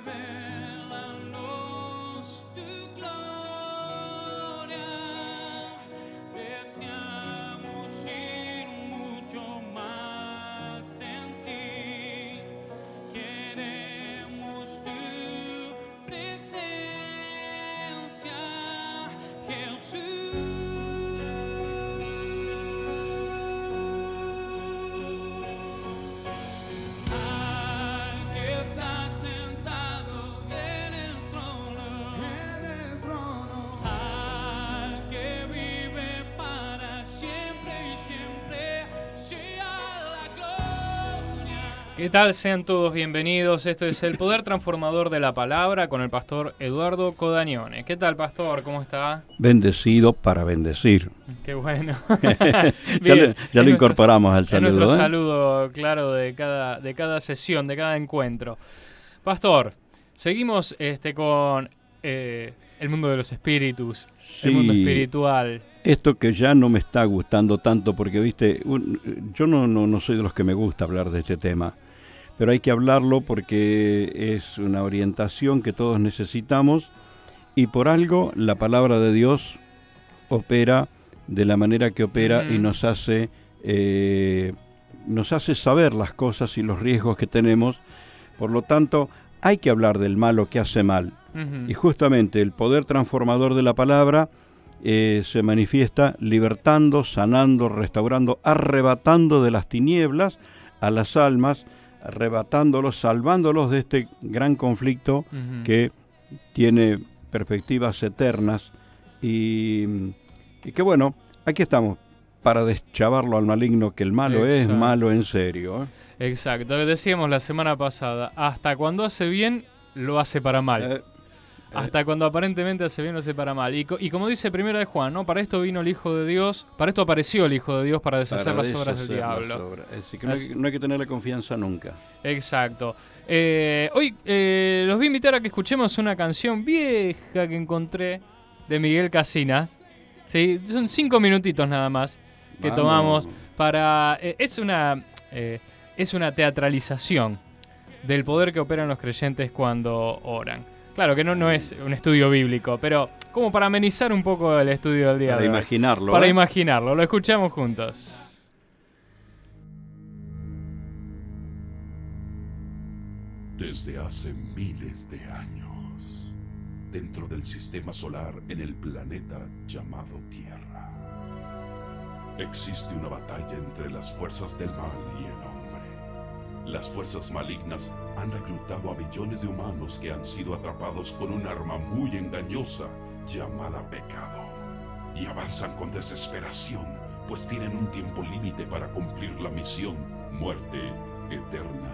Revélanos tu gloria, deseamos ir mucho más en ti, queremos tu presencia, Jesús. ¿Qué tal? Sean todos bienvenidos. Esto es El Poder Transformador de la Palabra con el pastor Eduardo Codañone. ¿Qué tal, pastor? ¿Cómo está? Bendecido para bendecir. Qué bueno. ya lo incorporamos al saludo. Es nuestro saludo, claro, de cada sesión, de cada encuentro. Pastor, seguimos con el mundo de los espíritus, sí, el mundo espiritual. Esto que ya no me está gustando tanto porque, viste, yo no soy de los que me gusta hablar de este tema, pero hay que hablarlo porque es una orientación que todos necesitamos y por algo la palabra de Dios opera de la manera que opera y nos hace saber las cosas y los riesgos que tenemos. Por lo tanto, hay que hablar del malo que hace mal. Y justamente el poder transformador de la palabra se manifiesta libertando, sanando, restaurando, arrebatando de las tinieblas a las almas, arrebatándolos, salvándolos de este gran conflicto que tiene perspectivas eternas y que bueno, aquí estamos para deschavarlo al maligno, que el malo es malo en serio. Exacto, decíamos la semana pasada, hasta cuando hace bien, lo hace para mal. Hasta cuando aparentemente hace bien, lo hace para mal. Y como dice Primera de Juan, ¿no? Para esto vino el Hijo de Dios, para esto apareció el Hijo de Dios, para deshacer las obras del diablo. Así que no hay que tenerle confianza nunca. Exacto. Hoy los voy a invitar a que escuchemos una canción vieja que encontré de Miguel Casina. ¿Sí? Son 5 minutitos nada más que tomamos para... es una teatralización del poder que operan los creyentes cuando oran. Claro que no es un estudio bíblico, pero como para amenizar un poco el estudio del día de hoy. Para imaginarlo. Para imaginarlo, lo escuchamos juntos. Desde hace miles de años, dentro del sistema solar en el planeta llamado Tierra, existe una batalla entre las fuerzas del mal y el hombre. Las fuerzas malignas han reclutado a millones de humanos que han sido atrapados con un arma muy engañosa llamada pecado. Y avanzan con desesperación, pues tienen un tiempo límite para cumplir la misión, muerte eterna.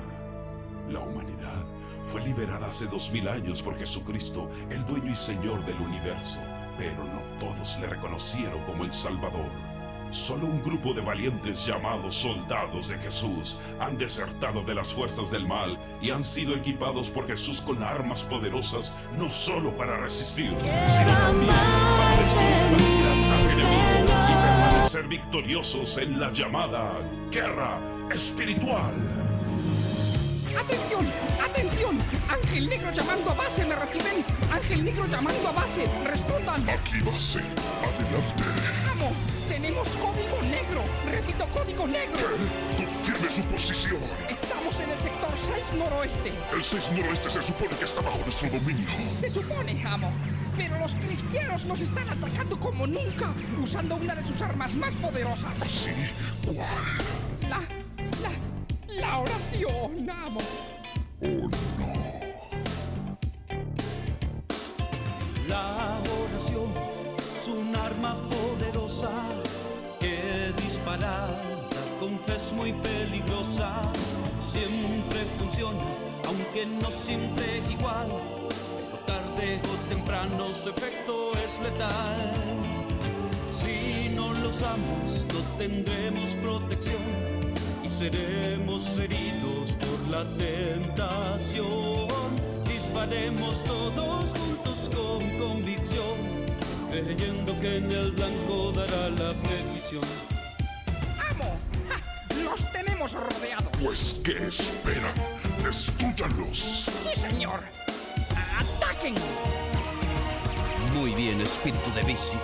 La humanidad fue liberada hace 2000 años por Jesucristo, el dueño y Señor del universo, pero no todos le reconocieron como el Salvador. Solo un grupo de valientes llamados soldados de Jesús han desertado de las fuerzas del mal y han sido equipados por Jesús con armas poderosas, no solo para resistir, sino también para destruir cualquier ataque enemigo y permanecer victoriosos en la llamada guerra espiritual. ¡Atención! ¡Atención! Ángel Negro llamando a base, ¿me reciben? Ángel Negro llamando a base, respondan. Aquí base, adelante. ¡Vamos! ¡Tenemos código negro! ¡Repito, código negro! ¿Qué? Confirme su posición. Estamos en el sector 6 noroeste. El 6 noroeste se supone que está bajo nuestro dominio. Se supone, amo. Pero los cristianos nos están atacando como nunca, usando una de sus armas más poderosas. ¿Sí? ¿Cuál? La oración, amo. Oh, no. La oración es un arma poderosa que disparada con fe es muy peligrosa. Siempre funciona, aunque no siempre igual. Pero tarde o temprano su efecto es letal. Si no lo usamos, no tendremos protección. Seremos heridos por la tentación. Disparemos todos juntos con convicción, creyendo que en el blanco dará la bendición. ¡Amo! ¡Ja! ¡Los tenemos rodeados! Pues, ¿qué esperan? ¡Destrúyanlos! ¡Sí, señor! ataquen. Muy bien, espíritu de vicio.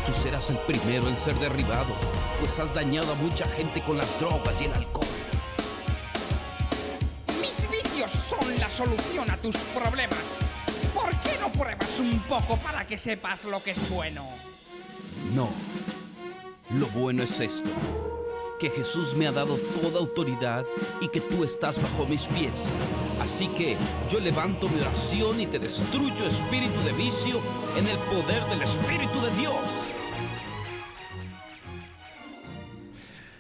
Tú serás el primero en ser derribado, pues has dañado a mucha gente con las drogas y el alcohol. Mis vicios son la solución a tus problemas. ¿Por qué no pruebas un poco para que sepas lo que es bueno? No. Lo bueno es esto: que Jesús me ha dado toda autoridad y que tú estás bajo mis pies. Así que yo levanto mi oración y te destruyo, espíritu de vicio, en el poder del Espíritu de Dios.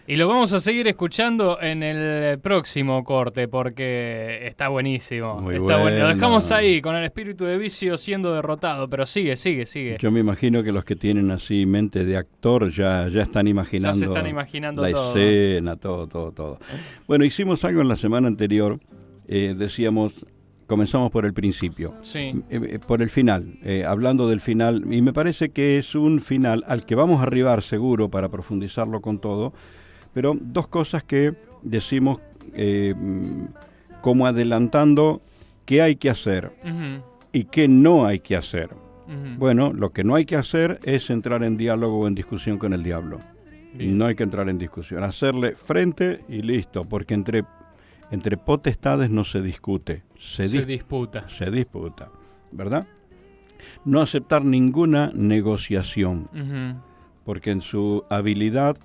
Y lo vamos a seguir escuchando en el próximo corte porque está buenísimo. Muy está bueno. Lo bueno. dejamos ahí con el espíritu de vicio siendo derrotado, pero sigue. Yo me imagino que los que tienen así mente de actor ya están imaginando, Ya se están imaginando la todo. escena, todo. Bueno, hicimos algo en la semana anterior, decíamos, comenzamos por el principio, Sí. por el final, hablando del final, y me parece que es un final al que vamos a arribar seguro para profundizarlo con todo, pero dos cosas que decimos como adelantando qué hay que hacer Ujú, y qué no hay que hacer. ujú. Bueno, lo que no hay que hacer es entrar en diálogo o en discusión con el diablo. Bien. No hay que entrar en discusión, hacerle frente y listo, porque entre potestades no se discute, se disputa. disputa, ¿verdad? No aceptar ninguna negociación, Ujú. porque en su habilidad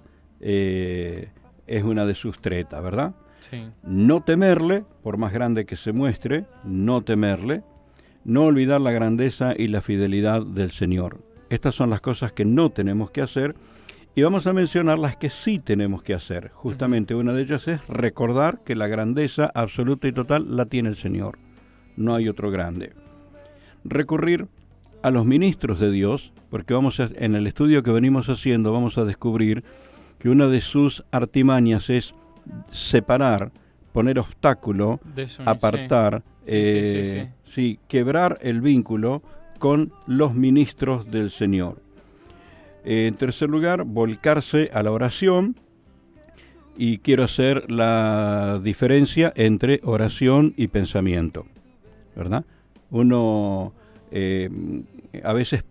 es una de sus tretas, ¿verdad? Sí. No temerle, por más grande que se muestre, no temerle, no olvidar la grandeza y la fidelidad del Señor. Estas son las cosas que no tenemos que hacer y vamos a mencionar las que sí tenemos que hacer. Justamente una de ellas es recordar que la grandeza absoluta y total la tiene el Señor. No hay otro grande. Recurrir a los ministros de Dios, porque en el estudio que venimos haciendo vamos a descubrir que una de sus artimañas es separar, poner obstáculo, apartar, Sí. quebrar el vínculo con los ministros del Señor. En tercer lugar, volcarse a la oración, y quiero hacer la diferencia entre oración y pensamiento, ¿verdad? Uno, a veces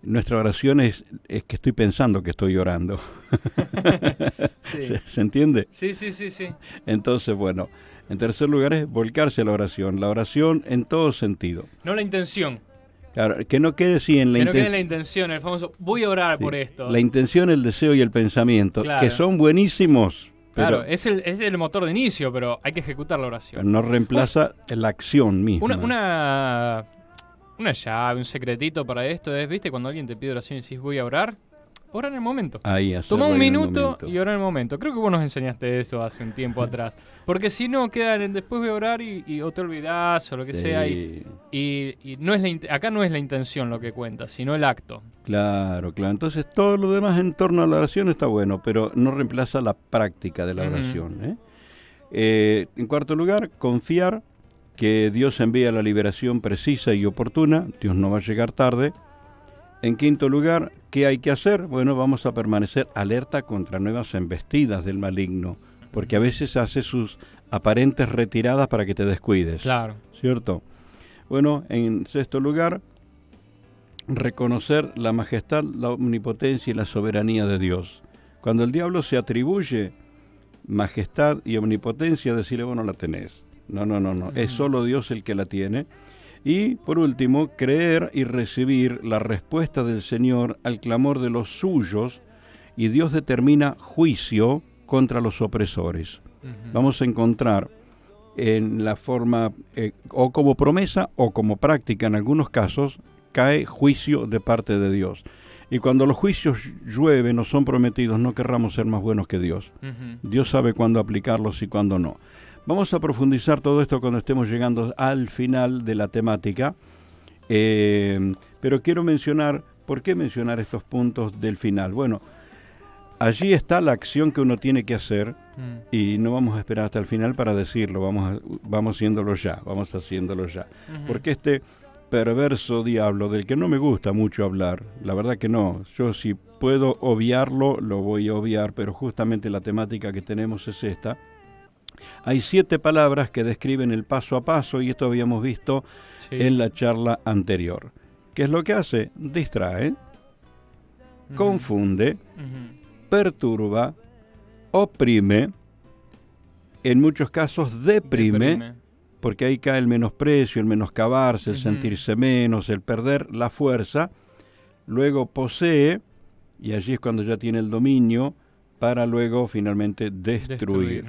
nuestra oración es que estoy pensando que estoy orando. Sí. ¿Se entiende? Sí. Entonces, bueno, en tercer lugar es volcarse a la oración en todo sentido. No la intención. Claro, que no quede así en la Que no quede en la intención. intención, el famoso voy a orar por esto. La intención, el deseo y el pensamiento, Claro. que son buenísimos, pero Claro, es el motor de inicio, pero hay que ejecutar la oración. no reemplaza la acción misma. Una llave, un secretito para esto es, ¿viste? Cuando alguien te pide oración y decís voy a orar, ora en el momento. Ahí, hacerlo Toma un en el minuto momento. y ora en el momento. Creo que vos nos enseñaste eso hace un tiempo atrás. Porque si no, quedan en después voy a orar y o te olvidás o lo que Sí, sea. Y no es acá no es la intención lo que cuenta, sino el acto. claro. Entonces todo lo demás en torno a la oración está bueno, pero no reemplaza la práctica de la Ujú. oración. En cuarto lugar, confiar que Dios envía la liberación precisa y oportuna. Dios no va a llegar tarde. En quinto lugar, ¿qué hay que hacer? Bueno, vamos a permanecer alerta contra nuevas embestidas del maligno, porque a veces hace sus aparentes retiradas para que te descuides. Claro. ¿Cierto? Bueno, en sexto lugar, reconocer la majestad, la omnipotencia y la soberanía de Dios. Cuando el diablo se atribuye majestad y omnipotencia, decirle, bueno, la tenés. No, es solo Dios el que la tiene. Y, por último, creer y recibir la respuesta del Señor al clamor de los suyos, y Dios determina juicio contra los opresores. Ujú. Vamos a encontrar en la forma, o como promesa o como práctica en algunos casos, cae juicio de parte de Dios. Y cuando los juicios llueven o son prometidos, no querramos ser más buenos que Dios. Ujú. Dios sabe cuándo aplicarlos y cuándo no. Vamos a profundizar todo esto cuando estemos llegando al final de la temática, pero quiero mencionar, ¿por qué mencionar estos puntos del final? Bueno, allí está la acción que uno tiene que hacer y no vamos a esperar hasta el final para decirlo, vamos haciéndolo ya. Ujú. Porque este perverso diablo, del que no me gusta mucho hablar, la verdad que no, yo si puedo obviarlo, lo voy a obviar, pero justamente la temática que tenemos es esta. Hay 7 palabras que describen el paso a paso, y esto habíamos visto en la charla anterior. ¿Qué es lo que hace? Distrae, confunde, perturba, oprime, en muchos casos deprime, porque ahí cae el menosprecio, el menoscabarse, el sentirse menos, el perder la fuerza. Luego posee, y allí es cuando ya tiene el dominio, para luego finalmente destruir.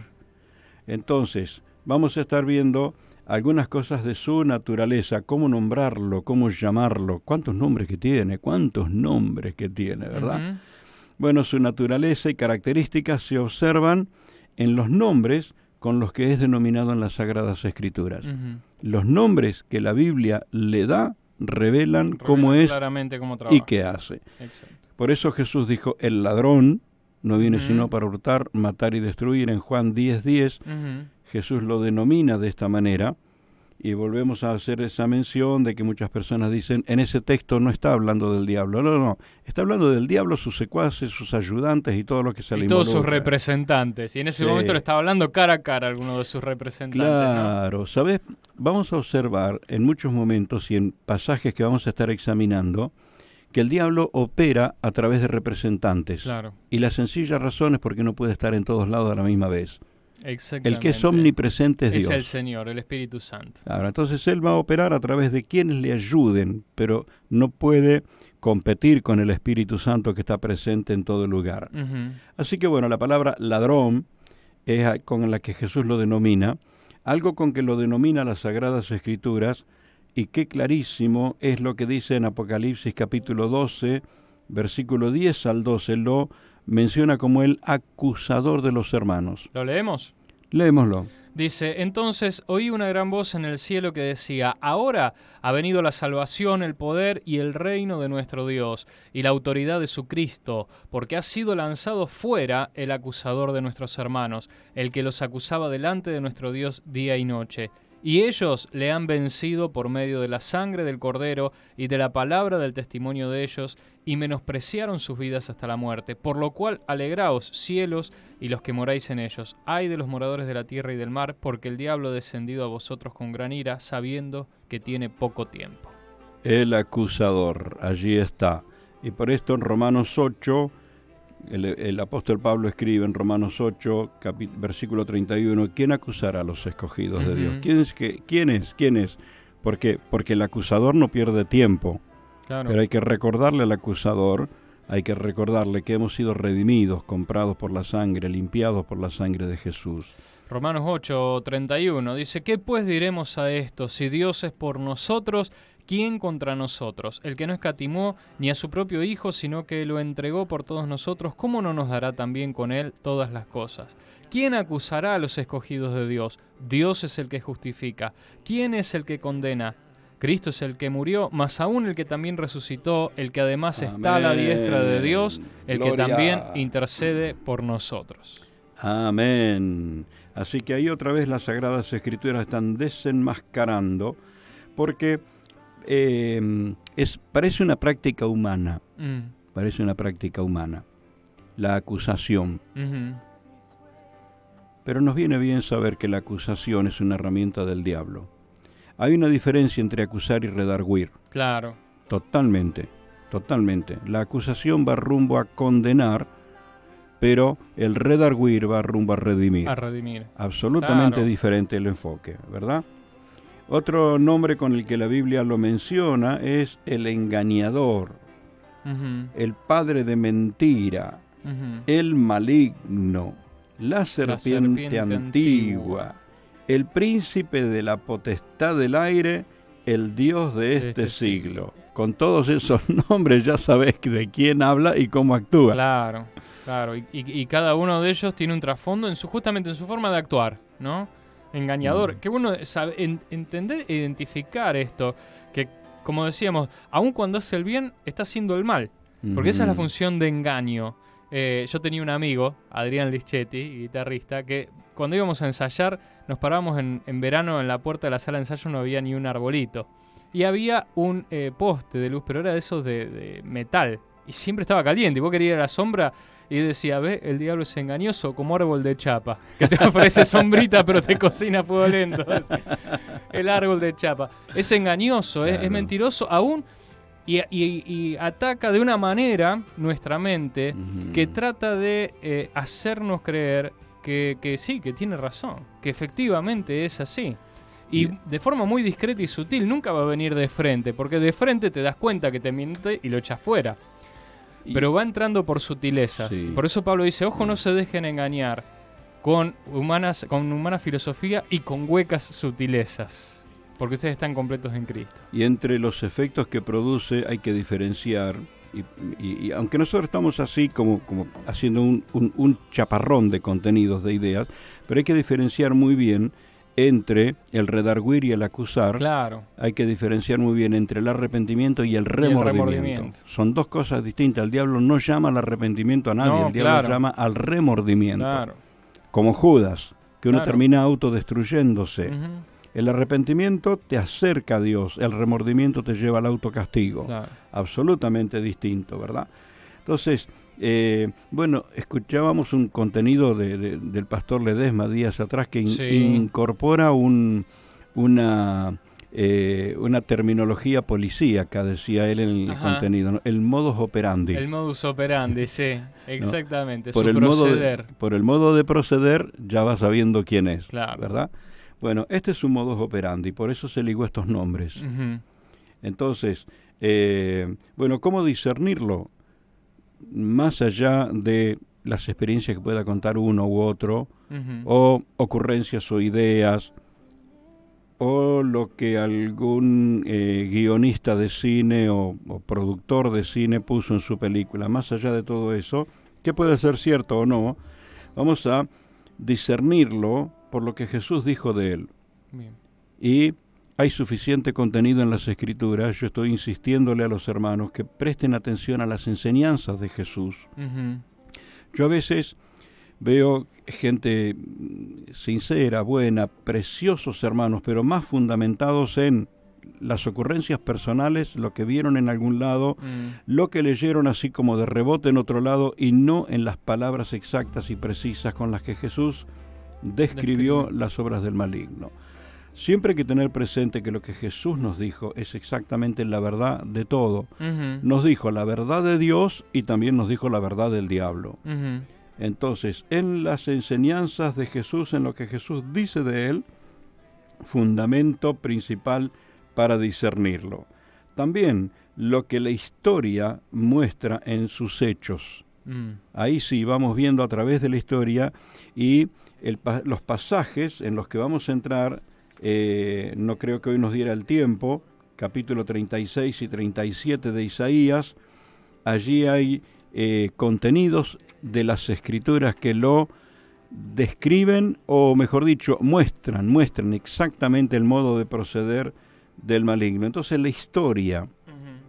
Entonces, vamos a estar viendo algunas cosas de su naturaleza, cómo nombrarlo, cómo llamarlo, cuántos nombres que tiene, ¿verdad? Bueno, su naturaleza y características se observan en los nombres con los que es denominado en las Sagradas Escrituras. Los nombres que la Biblia le da revelan cómo es y qué hace. Exacto. Por eso Jesús dijo, el ladrón no viene sino para hurtar, matar y destruir. En Juan 10:10, Jesús lo denomina de esta manera, y volvemos a hacer esa mención de que muchas personas dicen, en ese texto no está hablando del diablo. No, está hablando del diablo, sus secuaces, sus ayudantes y todo lo que se le involucra. Y todos sus representantes. Y en ese momento le estaba hablando cara a cara a alguno de sus representantes. Claro, ¿no? ¿Sabes? Vamos a observar en muchos momentos y en pasajes que vamos a estar examinando que el diablo opera a través de representantes. Claro. Y la sencilla razón es porque no puede estar en todos lados a la misma vez. Exactamente. El que es omnipresente es Dios. Es el Señor, el Espíritu Santo. Ahora, entonces Él va a operar a través de quienes le ayuden, pero no puede competir con el Espíritu Santo que está presente en todo lugar. Así que bueno, la palabra ladrón es con la que Jesús lo denomina, algo con que lo denomina las Sagradas Escrituras, y qué clarísimo es lo que dice en Apocalipsis capítulo 12, versículo 10 al 12, lo menciona como el acusador de los hermanos. ¿Lo leemos? Leémoslo. Dice, entonces oí una gran voz en el cielo que decía, ahora ha venido la salvación, el poder y el reino de nuestro Dios, y la autoridad de su Cristo, porque ha sido lanzado fuera el acusador de nuestros hermanos, el que los acusaba delante de nuestro Dios día y noche. Y ellos le han vencido por medio de la sangre del Cordero y de la palabra del testimonio de ellos, y menospreciaron sus vidas hasta la muerte. Por lo cual, alegraos, cielos, y los que moráis en ellos. Ay de los moradores de la tierra y del mar, porque el diablo ha descendido a vosotros con gran ira, sabiendo que tiene poco tiempo. El acusador, allí está. Y por esto en Romanos 8... El apóstol Pablo escribe en Romanos 8, versículo 31, ¿quién acusará a los escogidos de Dios? ¿Quién es? ¿Por qué? Porque el acusador no pierde tiempo. Claro. Pero hay que recordarle al acusador, hay que recordarle que hemos sido redimidos, comprados por la sangre, limpiados por la sangre de Jesús. Romanos 8, 31 dice, ¿qué pues diremos a esto? Si Dios es por nosotros, ¿quién contra nosotros? El que no escatimó ni a su propio Hijo, sino que lo entregó por todos nosotros, ¿cómo no nos dará también con él todas las cosas? ¿Quién acusará a los escogidos de Dios? Dios es el que justifica. ¿Quién es el que condena? Cristo es el que murió, más aún el que también resucitó, el que además está a la diestra de Dios, el Gloria. Que también intercede por nosotros. Amén. Así que ahí otra vez las Sagradas Escrituras están desenmascarando, porque parece una práctica humana. Parece una práctica humana. La acusación. Pero nos viene bien saber que la acusación es una herramienta del diablo. Hay una diferencia entre acusar y redarguir. Claro. Totalmente. La acusación va rumbo a condenar, pero el redarguir va rumbo a redimir. Absolutamente diferente el enfoque, ¿verdad? Otro nombre con el que la Biblia lo menciona es el engañador, el padre de mentira, el maligno, la serpiente antigua, el príncipe de la potestad del aire, el Dios de este siglo. Con todos esos nombres ya sabes de quién habla y cómo actúa. Claro. Y cada uno de ellos tiene un trasfondo justamente en su forma de actuar, ¿no? Engañador. Qué bueno entender e identificar esto, que como decíamos, aun cuando hace el bien, está haciendo el mal. Porque esa es la función de engaño. Yo tenía un amigo, Adrián Lischetti, guitarrista, que cuando íbamos a ensayar, nos parábamos en verano en la puerta de la sala de ensayo, no había ni un arbolito. Y había un poste de luz, pero era de esos de metal. Y siempre estaba caliente. Y vos querías ir a la sombra y decía, ve, el diablo es engañoso como árbol de chapa, que te ofrece sombrita pero te cocina fuego lento. El árbol de chapa. Es engañoso, claro. Es mentiroso aún y ataca de una manera nuestra mente que trata de hacernos creer que sí, que tiene razón, que efectivamente es así. Y de forma muy discreta y sutil, nunca va a venir de frente, porque de frente te das cuenta que te miente y lo echas fuera. Pero va entrando por sutilezas. Sí. Por eso Pablo dice, ojo, no se dejen engañar con humana filosofía y con huecas sutilezas, porque ustedes están completos en Cristo. Y entre los efectos que produce hay que diferenciar, y aunque nosotros estamos así como haciendo un chaparrón de contenidos, de ideas, pero hay que diferenciar muy bien entre el redarguir y el acusar. Claro. Hay que diferenciar muy bien entre el arrepentimiento y el remordimiento. Son dos cosas distintas. El diablo no llama al arrepentimiento a nadie, el diablo llama al remordimiento. Claro. Como Judas, que uno termina autodestruyéndose. El arrepentimiento te acerca a Dios, el remordimiento te lleva al autocastigo. Claro. Absolutamente distinto, ¿verdad? Entonces, bueno, escuchábamos un contenido del pastor Ledesma días atrás que incorpora una terminología policíaca, decía él en el contenido, ¿no? El modus operandi. El modus operandi, sí, exactamente, ¿no? Por el modo de proceder ya vas sabiendo quién es, claro. ¿Verdad? Bueno, este es su modus operandi, por eso se ligó estos nombres. Entonces, bueno, ¿cómo discernirlo? Más allá de las experiencias que pueda contar uno u otro, o ocurrencias o ideas, o lo que algún guionista de cine o productor de cine puso en su película. Más allá de todo eso, que puede ser cierto o no, vamos a discernirlo por lo que Jesús dijo de él. Bien. Y hay suficiente contenido en las Escrituras. Yo estoy insistiéndole a los hermanos que presten atención a las enseñanzas de Jesús. Yo a veces veo gente sincera, buena, preciosos hermanos, pero más fundamentados en las ocurrencias personales, lo que vieron en algún lado, lo que leyeron así como de rebote en otro lado, y no en las palabras exactas y precisas con las que Jesús describió las obras del maligno. Siempre hay que tener presente que lo que Jesús nos dijo es exactamente la verdad de todo. Nos dijo la verdad de Dios y también nos dijo la verdad del diablo. Entonces, en las enseñanzas de Jesús, en lo que Jesús dice de él, fundamento principal para discernirlo. También lo que la historia muestra en sus hechos. Ahí sí, vamos viendo a través de la historia y los pasajes en los que vamos a entrar. No creo que hoy nos diera el tiempo, capítulo 36 y 37 de Isaías, allí hay contenidos de las Escrituras que lo describen, o mejor dicho, muestran exactamente el modo de proceder del maligno. Entonces la historia,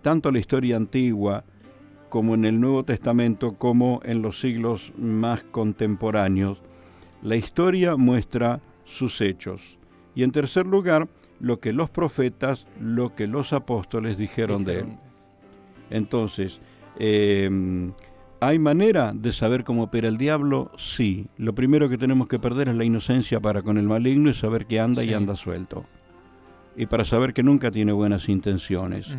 tanto la historia antigua como en el Nuevo Testamento, como en los siglos más contemporáneos, la historia muestra sus hechos. Y en tercer lugar, lo que los profetas, lo que los apóstoles dijeron de él. Entonces, ¿hay manera de saber cómo opera el diablo? Sí. Lo primero que tenemos que perder es la inocencia para con el maligno y saber que anda y anda suelto. Y para saber que nunca tiene buenas intenciones.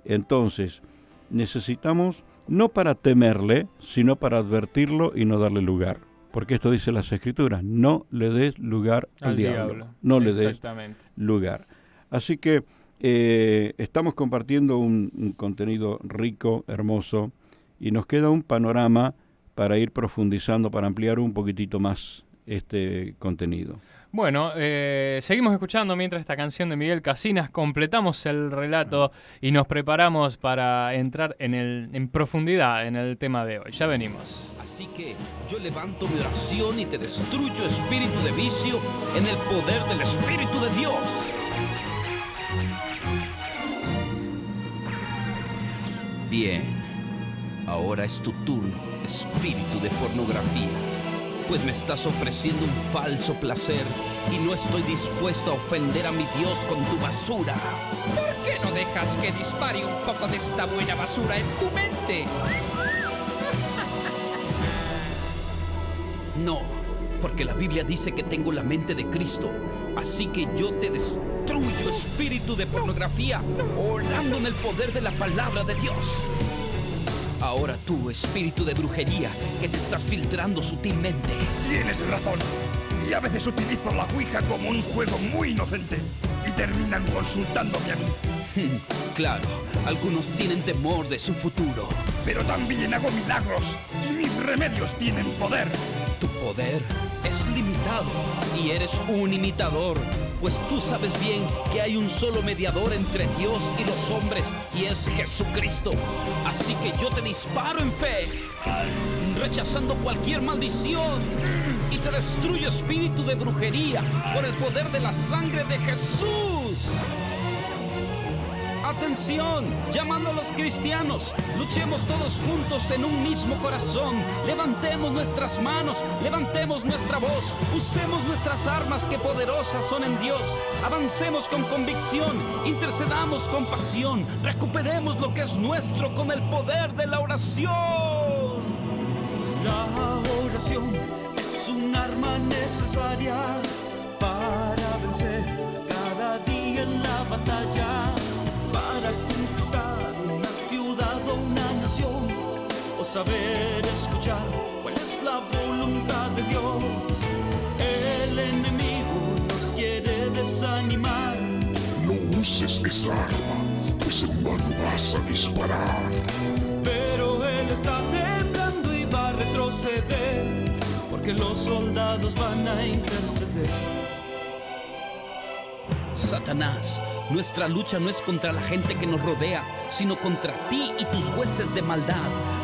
Entonces, necesitamos, no para temerle, sino para advertirlo y no darle lugar. Porque esto dice las Escrituras, no le des lugar al diablo. No le des lugar. Así que estamos compartiendo un contenido rico, hermoso, y nos queda un panorama para ir profundizando, para ampliar un poquitito más este contenido. Bueno, seguimos escuchando mientras esta canción de Miguel Casinas, completamos el relato y nos preparamos para entrar en profundidad en el tema de hoy. Ya venimos. Así que yo levanto mi oración y te destruyo espíritu de vicio en el poder del Espíritu de Dios. Bien, ahora es tu turno, espíritu de pornografía. Pues me estás ofreciendo un falso placer y no estoy dispuesto a ofender a mi Dios con tu basura. ¿Por qué no dejas que dispare un poco de esta buena basura en tu mente? No, porque la Biblia dice que tengo la mente de Cristo. Así que yo te destruyo, espíritu de pornografía, orando en el poder de la palabra de Dios. Ahora tú, espíritu de brujería, que te estás filtrando sutilmente. Tienes razón. Y a veces utilizo la Ouija como un juego muy inocente. Y terminan consultándome a mí. Claro, algunos tienen temor de su futuro. Pero también hago milagros. Y mis remedios tienen poder. Tu poder es limitado. Y eres un imitador. Pues tú sabes bien que hay un solo mediador entre Dios y los hombres, y es Jesucristo. Así que yo te disparo en fe, rechazando cualquier maldición, y te destruyo, espíritu de brujería, por el poder de la sangre de Jesús. Atención, llamando a los cristianos, luchemos todos juntos en un mismo corazón. Levantemos nuestras manos, levantemos nuestra voz, usemos nuestras armas que poderosas son en Dios. Avancemos con convicción, intercedamos con pasión, recuperemos lo que es nuestro con el poder de la oración. La oración es un arma necesaria para vencer cada día en la batalla. Para conquistar una ciudad o una nación, o saber escuchar cuál es la voluntad de Dios. El enemigo nos quiere desanimar. No uses esa arma, pues en vano vas a disparar. Pero él está temblando y va a retroceder, porque los soldados van a interceder. Satanás, nuestra lucha no es contra la gente que nos rodea, sino contra ti y tus huestes de maldad.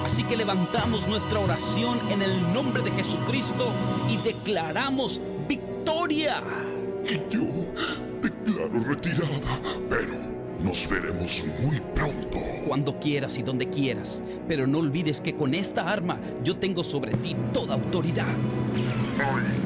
Así que levantamos nuestra oración en el nombre de Jesucristo y declaramos victoria. Y yo declaro retirada, pero nos veremos muy pronto. Cuando quieras y donde quieras, pero no olvides que con esta arma yo tengo sobre ti toda autoridad. ¡Ay!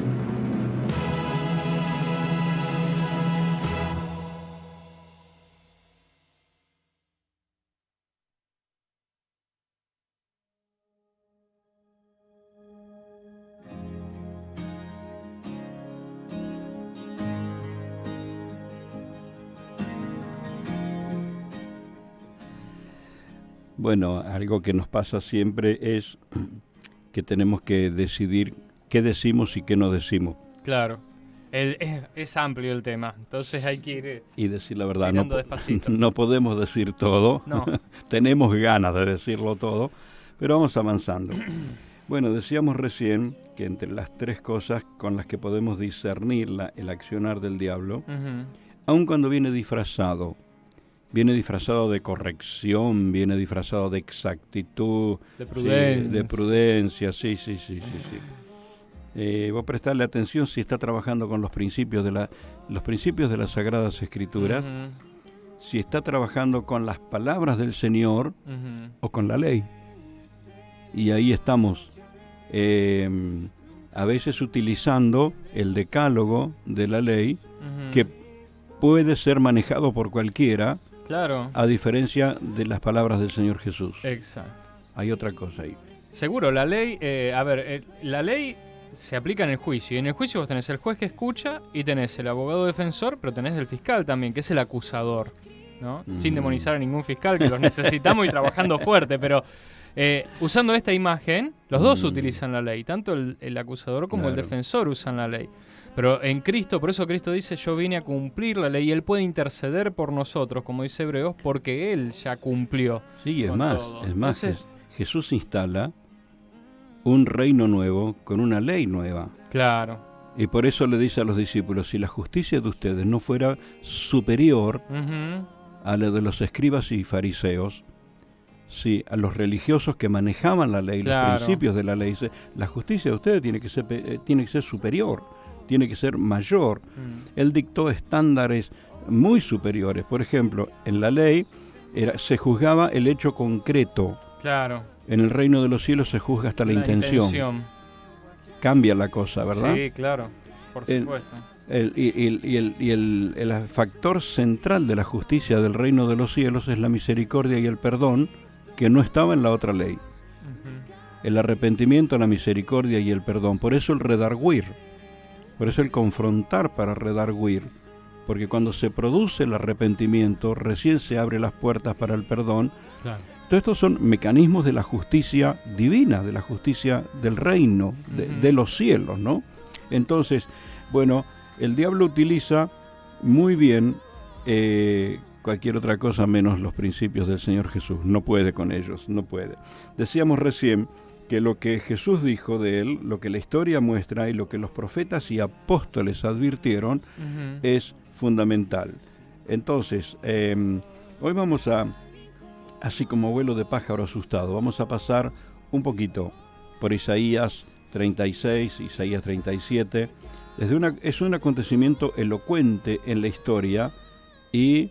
Bueno, algo que nos pasa siempre es que tenemos que decidir qué decimos y qué no decimos. Claro. Es amplio el tema, entonces hay que ir y decir la verdad. Despacito. No podemos decir todo. No. Tenemos ganas de decirlo todo, pero vamos avanzando. Bueno, decíamos recién que entre las tres cosas con las que podemos discernir el accionar del diablo, aun cuando viene disfrazado de corrección, viene disfrazado de exactitud, de prudencia, sí. Voy a prestarle atención si está trabajando con los principios de las Sagradas Escrituras, si está trabajando con las palabras del Señor o con la ley. Y ahí estamos, a veces utilizando el decálogo de la ley, que puede ser manejado por cualquiera. Claro. A diferencia de las palabras del Señor Jesús. Exacto. Hay otra cosa ahí. Seguro, la ley, la ley se aplica en el juicio. Y en el juicio vos tenés el juez que escucha y tenés el abogado defensor, pero tenés el fiscal también, que es el acusador, ¿no? Sin demonizar a ningún fiscal, que los necesitamos y trabajando fuerte, pero usando esta imagen, los dos utilizan la ley. Tanto el acusador como el defensor usan la ley. Pero en Cristo, por eso Cristo dice, yo vine a cumplir la ley, y Él puede interceder por nosotros, como dice Hebreos, porque Él ya cumplió. Sí, es más, entonces, Jesús instala un reino nuevo con una ley nueva. Claro. Y por eso le dice a los discípulos, si la justicia de ustedes no fuera superior a la de los escribas y fariseos, sí, a los religiosos que manejaban la ley, los principios de la ley, la justicia de ustedes tiene que ser superior. Tiene que ser mayor. Él dictó estándares muy superiores. Por ejemplo, en la ley se juzgaba el hecho concreto. Claro. En el reino de los cielos se juzga hasta la intención. Cambia la cosa, ¿verdad? Sí, claro. Por supuesto. El factor central de la justicia del reino de los cielos es la misericordia y el perdón, que no estaba en la otra ley. el arrepentimiento, la misericordia y el perdón. Por eso el redarguir, por eso el confrontar para redarguir, porque cuando se produce el arrepentimiento, recién se abren las puertas para el perdón. Claro. Todos estos son mecanismos de la justicia divina, de la justicia del reino, de los cielos, ¿no? Entonces, bueno, el diablo utiliza muy bien cualquier otra cosa menos los principios del Señor Jesús. No puede con ellos, no puede. Decíamos recién que lo que Jesús dijo de él, lo que la historia muestra y lo que los profetas y apóstoles advirtieron es fundamental. Entonces, hoy vamos a, así como vuelo de pájaro asustado, vamos a pasar un poquito por Isaías 36, Isaías 37. Es un acontecimiento elocuente en la historia y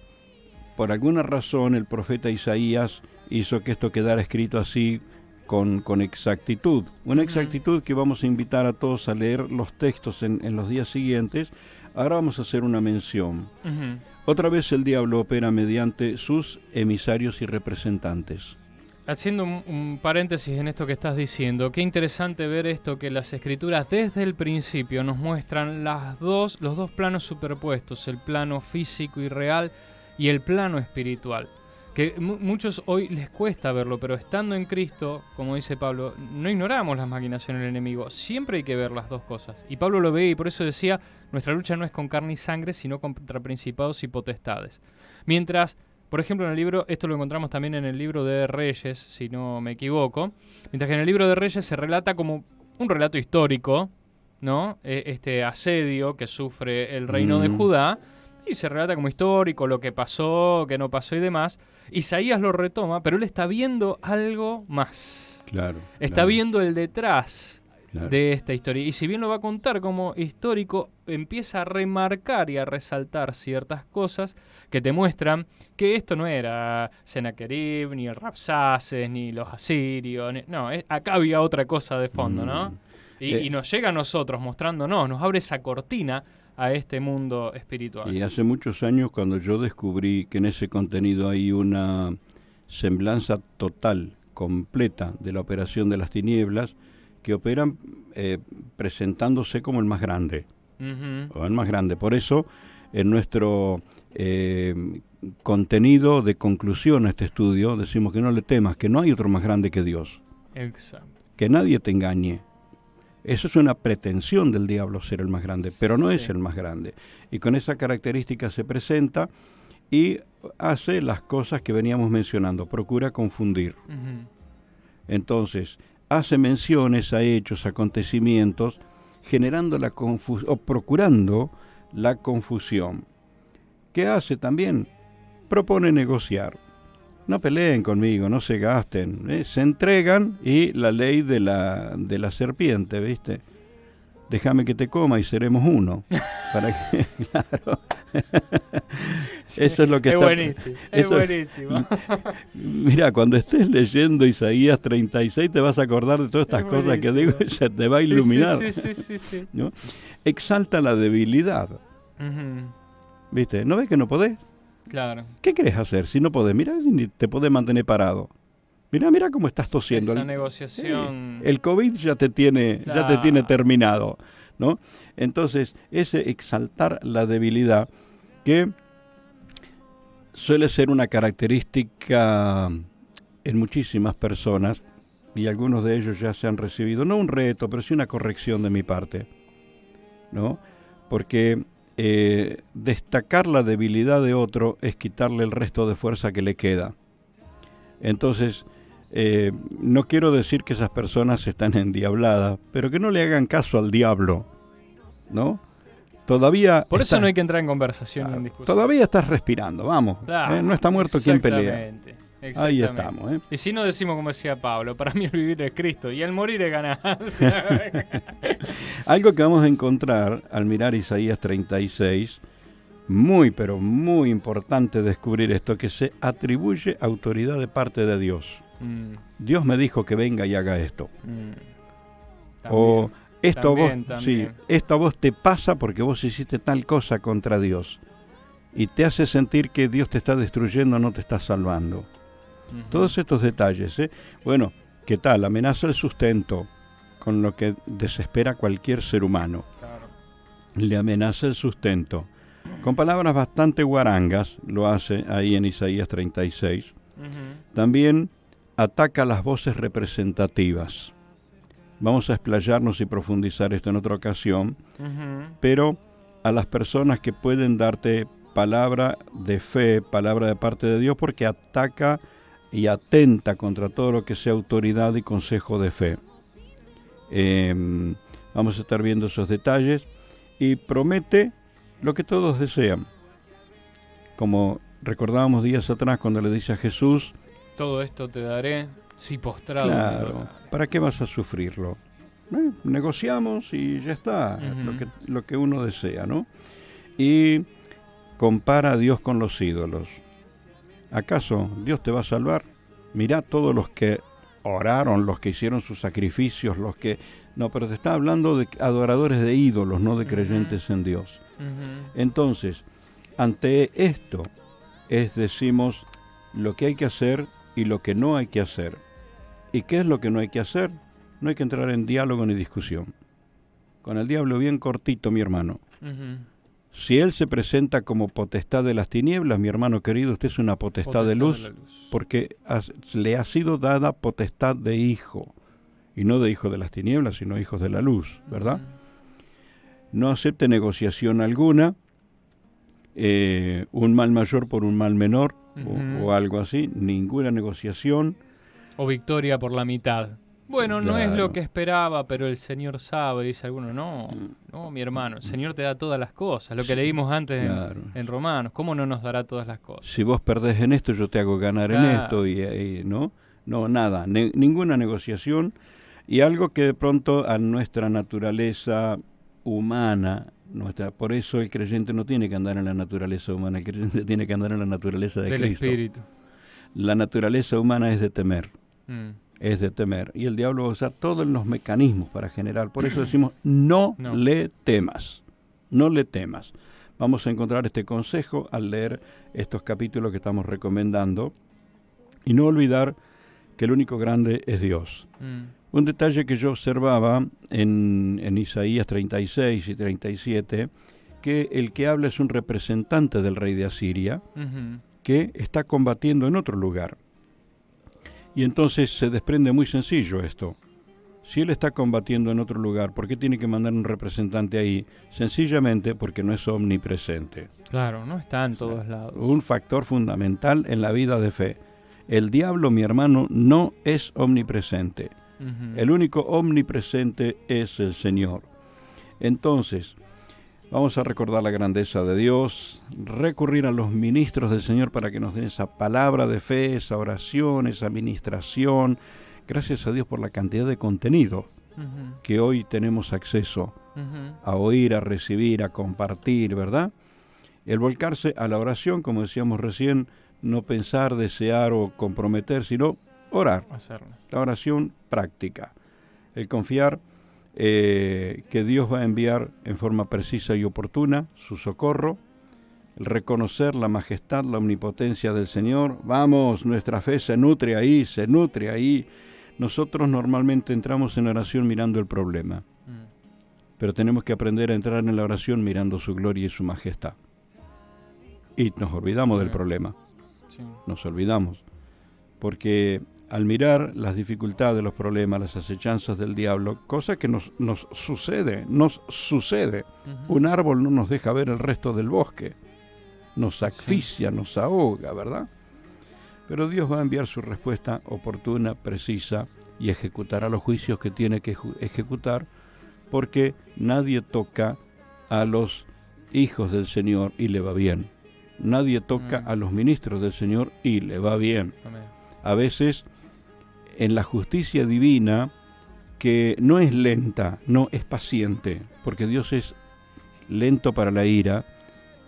por alguna razón el profeta Isaías hizo que esto quedara escrito así con exactitud. Una exactitud que vamos a invitar a todos a leer los textos en los días siguientes. Ahora vamos a hacer una mención. Otra vez el diablo opera mediante sus emisarios y representantes. Haciendo un paréntesis en esto que estás diciendo, qué interesante ver esto, que las escrituras desde el principio nos muestran los dos planos superpuestos, el plano físico y real y el plano espiritual. Que muchos hoy les cuesta verlo, pero estando en Cristo, como dice Pablo, no ignoramos las maquinaciones del enemigo. Siempre hay que ver las dos cosas. Y Pablo lo ve y por eso decía, nuestra lucha no es con carne y sangre, sino contra principados y potestades. Mientras, por ejemplo, en el libro, esto lo encontramos también en el libro de Reyes, si no me equivoco, mientras que en el libro de Reyes se relata como un relato histórico, ¿no? Este asedio que sufre el reino de Judá, y se relata como histórico lo que pasó, que no pasó y demás. Isaías lo retoma, pero él está viendo algo más. Claro. Está viendo el detrás de esta historia. Y si bien lo va a contar como histórico, empieza a remarcar y a resaltar ciertas cosas que te muestran que esto no era Sennacherib, ni el Rabsaces, ni los asirios. Acá había otra cosa de fondo, ¿no? Y nos llega a nosotros mostrándonos, nos abre esa cortina a este mundo espiritual. Y hace muchos años, cuando yo descubrí que en ese contenido hay una semblanza total, completa de la operación de las tinieblas, que operan presentándose como el más grande. O el más grande. Por eso, en nuestro contenido de conclusión a este estudio, decimos que no le temas, que no hay otro más grande que Dios. Exacto. Que nadie te engañe. Eso es una pretensión del diablo, ser el más grande, pero no es el más grande. Y con esa característica se presenta y hace las cosas que veníamos mencionando, procura confundir. Entonces, hace menciones a hechos, acontecimientos, generando la confusión, o procurando la confusión. ¿Qué hace también? Propone negociar. No peleen conmigo, no se gasten, se entregan y la ley de la serpiente, ¿viste? Déjame que te coma y seremos uno. Para que, claro. Sí, eso es lo que es está. Buenísimo, es buenísimo. Mira, cuando estés leyendo Isaías 36 te vas a acordar de todas estas cosas que digo y se te va a iluminar. Sí. ¿No? Exalta la debilidad. ¿Viste? ¿No ves que no podés? Claro. ¿Qué querés hacer si no podés? Mira, ni te podés mantener parado. Mira cómo estás tosiendo. Esa negociación. El COVID ya te tiene terminado, ¿no? Entonces, ese exaltar la debilidad, que suele ser una característica en muchísimas personas, y algunos de ellos ya se han recibido, no un reto, pero sí una corrección de mi parte, ¿no? Porque destacar la debilidad de otro es quitarle el resto de fuerza que le queda. Entonces, no quiero decir que esas personas están endiabladas, pero que no le hagan caso al diablo, ¿no? Todavía por eso no hay que entrar en conversación ni en discusión. Todavía estás respirando, vamos. No está muerto quien pelea. Ahí estamos. Y si no decimos como decía Pablo, para mí el vivir es Cristo y el morir es ganancia. Algo que vamos a encontrar al mirar Isaías 36, muy pero muy importante descubrir esto, que se atribuye autoridad de parte de Dios. Dios me dijo que venga y haga esto. O esto a vos te pasa porque vos hiciste tal cosa contra Dios. Y te hace sentir que Dios te está destruyendo, no te está salvando. Todos estos detalles, Bueno, ¿Qué tal? Amenaza el sustento, con lo que desespera cualquier ser humano. Claro. Le amenaza el sustento. Con palabras bastante guarangas, lo hace ahí en Isaías 36. También ataca las voces representativas. Vamos a explayarnos y profundizar esto en otra ocasión, pero a las personas que pueden darte palabra de fe, palabra de parte de Dios, porque ataca y atenta contra todo lo que sea autoridad y consejo de fe. Vamos a estar viendo esos detalles y promete lo que todos desean. Como recordábamos días atrás cuando le dice a Jesús, todo esto te daré si postrado. Claro, ¿para qué vas a sufrirlo? Negociamos y ya está, lo que uno desea, ¿no? Y compara a Dios con los ídolos. ¿Acaso Dios te va a salvar? Mirá todos los que oraron, los que hicieron sus sacrificios, los que... No, pero te está hablando de adoradores de ídolos, no de creyentes en Dios. Entonces, ante esto, decimos lo que hay que hacer y lo que no hay que hacer. ¿Y qué es lo que no hay que hacer? No hay que entrar en diálogo ni discusión. Con el diablo bien cortito, mi hermano. Si él se presenta como potestad de las tinieblas, mi hermano querido, usted es una potestad de luz, porque le ha sido dada potestad de hijo, y no de hijo de las tinieblas, sino hijos de la luz, ¿verdad? No acepte negociación alguna, un mal mayor por un mal menor, o algo así, ninguna negociación. O victoria por la mitad. Bueno, no es lo que esperaba, pero el Señor sabe, dice alguno. No, mi hermano, el Señor te da todas las cosas. Lo que leímos antes en Romanos. ¿Cómo no nos dará todas las cosas? Si vos perdés en esto, yo te hago ganar en esto. Y ¿no? No, nada, ninguna negociación. Y algo que de pronto a nuestra naturaleza humana, por eso el creyente no tiene que andar en la naturaleza humana, el creyente tiene que andar en la naturaleza de Cristo. Del Espíritu. La naturaleza humana es de temer. Es de temer. Y el diablo va a usar todos los mecanismos para generar. Por eso decimos, no le temas. No le temas. Vamos a encontrar este consejo al leer estos capítulos que estamos recomendando. Y no olvidar que el único grande es Dios. Un detalle que yo observaba en Isaías 36 y 37, que el que habla es un representante del rey de Asiria, que está combatiendo en otro lugar. Y entonces se desprende muy sencillo esto. Si él está combatiendo en otro lugar, ¿por qué tiene que mandar un representante ahí? Sencillamente porque no es omnipresente. Claro, no está en todos lados. Un factor fundamental en la vida de fe. El diablo, mi hermano, no es omnipresente. El único omnipresente es el Señor. Entonces, vamos a recordar la grandeza de Dios, recurrir a los ministros del Señor para que nos den esa palabra de fe, esa oración, esa administración. Gracias a Dios por la cantidad de contenido que hoy tenemos acceso a oír, a recibir, a compartir, ¿verdad? El volcarse a la oración, como decíamos recién, no pensar, desear o comprometer, sino orar. Hacerlo. La oración práctica. El confiar que Dios va a enviar en forma precisa y oportuna su socorro. El reconocer la majestad, la omnipotencia del Señor. Vamos, nuestra fe se nutre ahí. Nosotros normalmente entramos en oración mirando el problema. Pero tenemos que aprender a entrar en la oración mirando su gloria y su majestad. Y nos olvidamos del problema. Sí. Nos olvidamos. Porque al mirar las dificultades, los problemas, las acechanzas del diablo, cosa que nos sucede. Un árbol no nos deja ver el resto del bosque. Nos asfixia, nos ahoga, ¿verdad? Pero Dios va a enviar su respuesta oportuna, precisa, y ejecutará los juicios que tiene que ejecutar, porque nadie toca a los hijos del Señor y le va bien. Nadie toca a los ministros del Señor y le va bien. Amén. A veces, en la justicia divina, que no es lenta, no es paciente, porque Dios es lento para la ira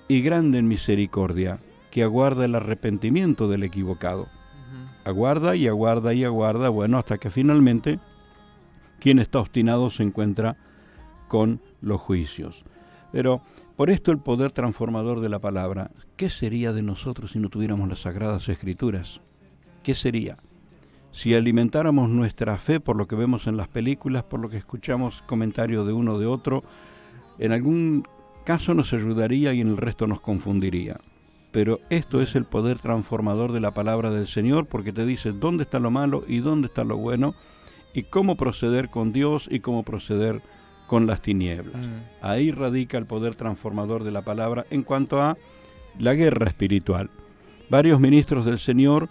y grande en misericordia, que aguarda el arrepentimiento del equivocado. Aguarda y aguarda y aguarda, bueno, hasta que finalmente quien está obstinado se encuentra con los juicios. Pero por esto el poder transformador de la palabra, ¿qué sería de nosotros si no tuviéramos las Sagradas Escrituras? ¿Qué sería? si alimentáramos nuestra fe por lo que vemos en las películas, por lo que escuchamos comentarios de uno o de otro, en algún caso nos ayudaría y en el resto nos confundiría. Pero esto es el poder transformador de la palabra del Señor, porque te dice dónde está lo malo y dónde está lo bueno, y cómo proceder con Dios y cómo proceder con las tinieblas. Ahí radica el poder transformador de la palabra en cuanto a la guerra espiritual. Varios ministros del Señor,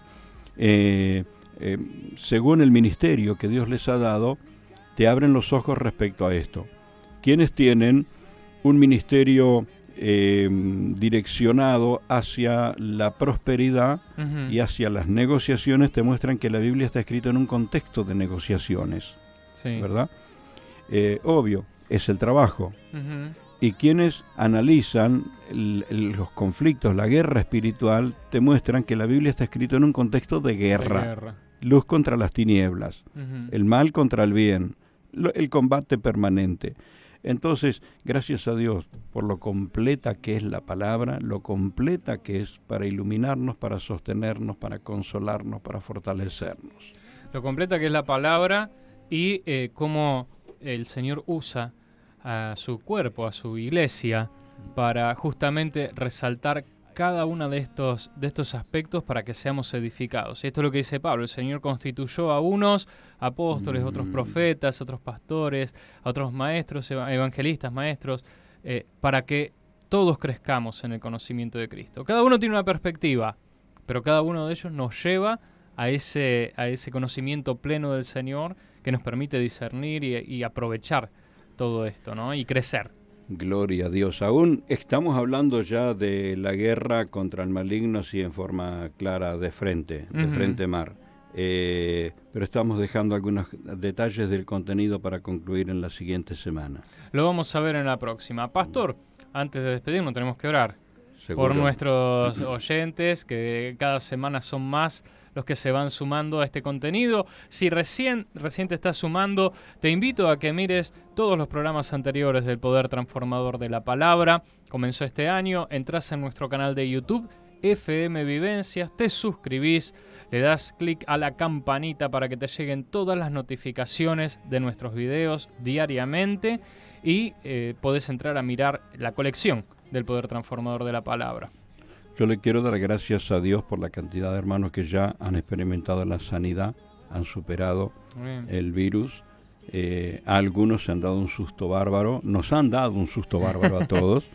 según el ministerio que Dios les ha dado, te abren los ojos respecto a esto. Quienes tienen un ministerio direccionado hacia la prosperidad y hacia las negociaciones, te muestran que la Biblia está escrita en un contexto de negociaciones, ¿verdad? Obvio, es el trabajo. Y quienes analizan los conflictos, la guerra espiritual, te muestran que la Biblia está escrita en un contexto de guerra. Luz contra las tinieblas, el mal contra el bien, el combate permanente. Entonces, gracias a Dios por lo completa que es la palabra, lo completa que es para iluminarnos, para sostenernos, para consolarnos, para fortalecernos. Lo completa que es la palabra y cómo el Señor usa a su cuerpo, a su iglesia, para justamente resaltar cada uno de estos aspectos para que seamos edificados. Y esto es lo que dice Pablo: el Señor constituyó a unos apóstoles, otros profetas, otros pastores, a otros maestros, evangelistas, maestros, para que todos crezcamos en el conocimiento de Cristo. Cada uno tiene una perspectiva, pero cada uno de ellos nos lleva a ese conocimiento pleno del Señor que nos permite discernir y aprovechar todo esto, ¿no? Y crecer. Gloria a Dios. Aún estamos hablando ya de la guerra contra el maligno, sí, en forma clara, de frente mar. Pero estamos dejando algunos detalles del contenido para concluir en la siguiente semana. Lo vamos a ver en la próxima. Pastor, antes de despedirnos tenemos que orar. Seguro. Por nuestros oyentes, que cada semana son más los que se van sumando a este contenido. Si recién te estás sumando, te invito a que mires todos los programas anteriores del Poder Transformador de la Palabra. Comenzó este año, entras en nuestro canal de YouTube, FM Vivencias, te suscribís, le das clic a la campanita para que te lleguen todas las notificaciones de nuestros videos diariamente y podés entrar a mirar la colección del Poder Transformador de la Palabra. Yo le quiero dar gracias a Dios por la cantidad de hermanos que ya han experimentado la sanidad, han superado el virus. A algunos se han dado un susto bárbaro, nos han dado un susto bárbaro a todos,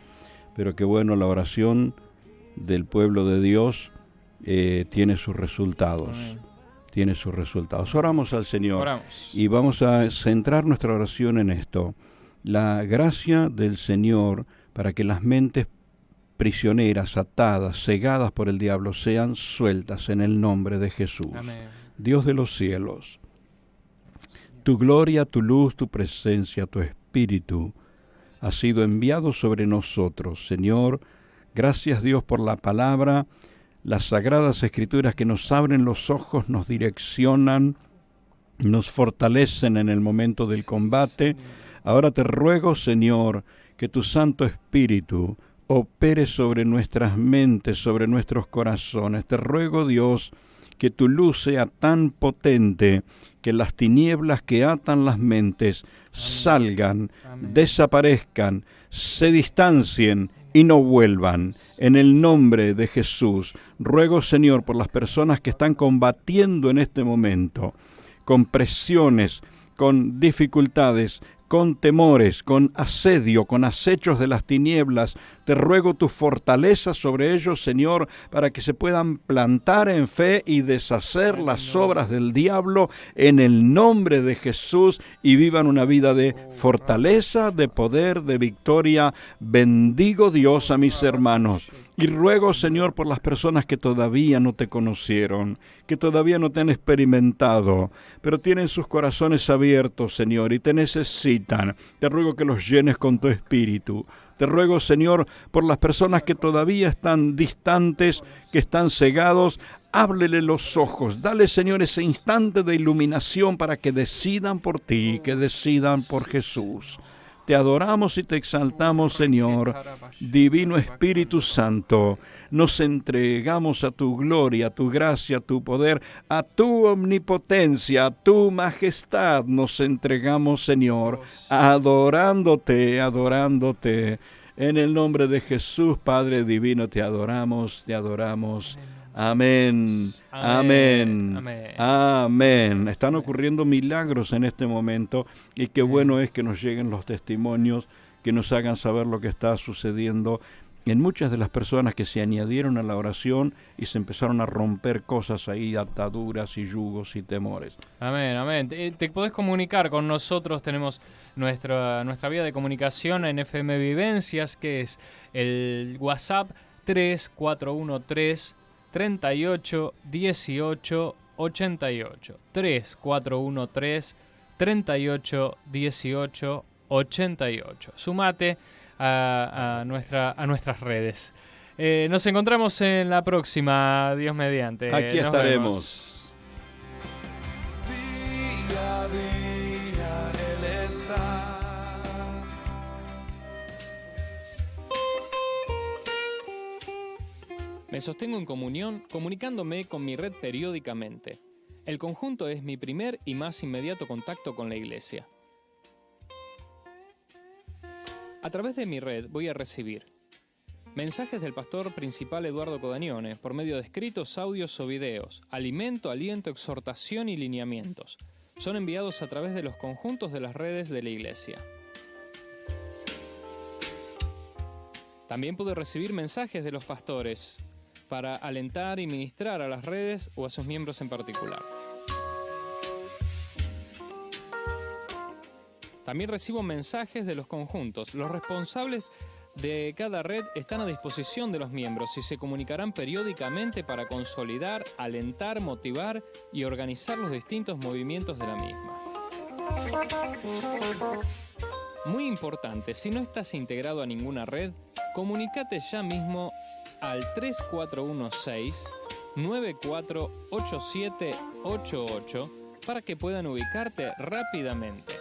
pero qué bueno, la oración del pueblo de Dios tiene sus resultados. Tiene sus resultados. Oramos al Señor. Oramos. Y vamos a centrar nuestra oración en esto. La gracia del Señor para que las mentes prisioneras, atadas, cegadas por el diablo, sean sueltas en el nombre de Jesús. Amén. Dios de los cielos, tu gloria, tu luz, tu presencia, tu espíritu ha sido enviado sobre nosotros. Señor, gracias Dios por la palabra, las sagradas escrituras que nos abren los ojos, nos direccionan, nos fortalecen en el momento del combate. Ahora te ruego, Señor, que tu Santo Espíritu opere sobre nuestras mentes, sobre nuestros corazones. Te ruego, Dios, que tu luz sea tan potente que las tinieblas que atan las mentes salgan, desaparezcan, se distancien y no vuelvan. En el nombre de Jesús, ruego, Señor, por las personas que están combatiendo en este momento, con presiones, con dificultades, con temores, con asedio, con acechos de las tinieblas. Te ruego tu fortaleza sobre ellos, Señor, para que se puedan plantar en fe y deshacer las obras del diablo en el nombre de Jesús y vivan una vida de fortaleza, de poder, de victoria. Bendigo, Dios, a mis hermanos. Y ruego, Señor, por las personas que todavía no te conocieron, que todavía no te han experimentado, pero tienen sus corazones abiertos, Señor, y te necesitan. Te ruego que los llenes con tu espíritu. Te ruego, Señor, por las personas que todavía están distantes, que están cegados, háblele los ojos. Dale, Señor, ese instante de iluminación para que decidan por ti, que decidan por Jesús. Te adoramos y te exaltamos, Señor. Divino Espíritu Santo, nos entregamos a tu gloria, a tu gracia, a tu poder, a tu omnipotencia, a tu majestad. Nos entregamos, Señor, adorándote, adorándote. En el nombre de Jesús, Padre Divino, te adoramos, te adoramos. Amén, amén, amén, amén. Están ocurriendo milagros en este momento y qué bueno es que nos lleguen los testimonios, que nos hagan saber lo que está sucediendo en muchas de las personas que se añadieron a la oración y se empezaron a romper cosas ahí, ataduras y yugos y temores. Amén, amén. Te podés comunicar con nosotros, tenemos nuestra vía de comunicación en FM Vivencias, que es el WhatsApp 3413 38 18 88 3413 38 18 88. Sumate a nuestras redes. Nos encontramos en la próxima, Dios mediante. Aquí Nos estaremos. Vemos. Día a día Él está. Me sostengo en comunión, comunicándome con mi red periódicamente. El conjunto es mi primer y más inmediato contacto con la Iglesia. A través de mi red voy a recibir mensajes del pastor principal Eduardo Codañone por medio de escritos, audios o videos, alimento, aliento, exhortación y lineamientos. Son enviados a través de los conjuntos de las redes de la Iglesia. También pude recibir mensajes de los pastores para alentar y ministrar a las redes o a sus miembros en particular. También recibo mensajes de los conjuntos. Los responsables de cada red están a disposición de los miembros y se comunicarán periódicamente para consolidar, alentar, motivar y organizar los distintos movimientos de la misma. Muy importante, si no estás integrado a ninguna red, comunícate ya mismo al 3416-948788 para que puedan ubicarte rápidamente.